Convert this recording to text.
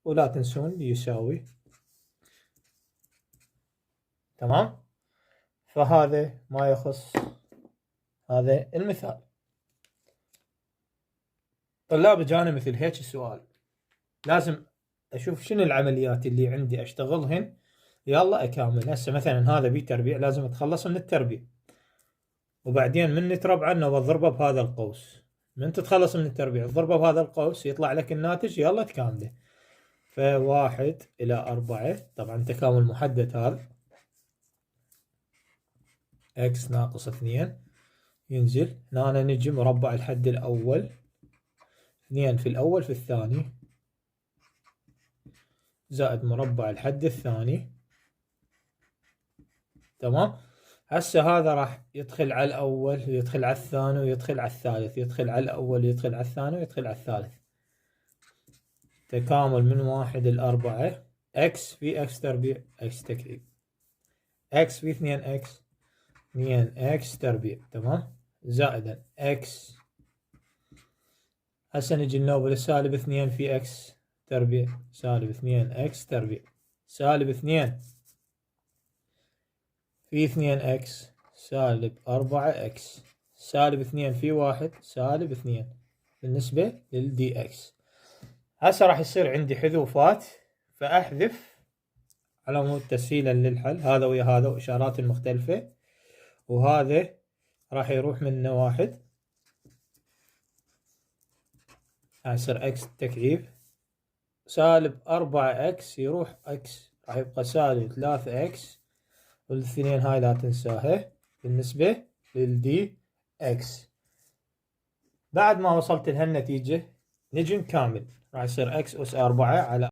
ولا تنسون يساوي. تمام. فهذا ما يخص هذا المثال. طلاب جانا مثل هيك سؤال، لازم اشوف شنو العمليات اللي عندي اشتغلهن، يلا اكمل. هسه مثلا هذا بي تربيع، لازم اتخلص من التربيع، وبعدين من نترب عنه واضربه بهذا القوس. من تتخلص من التربيع تضربه بهذا القوس يطلع لك الناتج، يلا تكامله. فواحد إلى 4، طبعا تكامل محدد هذا، x ناقص 2 ينزل هنا، نجي مربع الحد الأول، 2 في الأول في الثاني، زائد مربع الحد الثاني. تمام. هسه هذا راح يدخل على الأول ويدخل على الثاني ويدخل على الثالث، يدخل على الأول ويدخل على الثاني ويدخل على الثالث. تكامل من 1 إلى 4، x في x تربيع x تكعيب، x في 2x 2x تربيع. تمام. زائدا x، هسه نجي ننوب لسالب 2 في x تربيع، سالب 2x تربيع، سالب 2 في 2x سالب 4x، سالب 2 في 1 سالب 2 بالنسبة للدي اكس. هسه راح يصير عندي حذوفات، فأحذف على مود تسهيلا للحل، هذا ويا هذا وإشارات مختلفة، وهذا راح يروح منه 1، يصير x تكعيب، سالب 4x يروح x، راح يبقى سالب 3x، والاثنين هاي لا تنساها بالنسبة للدي اكس. بعد ما وصلت لهالنتيجة نجي نكامل، راح يصير x أس 4 على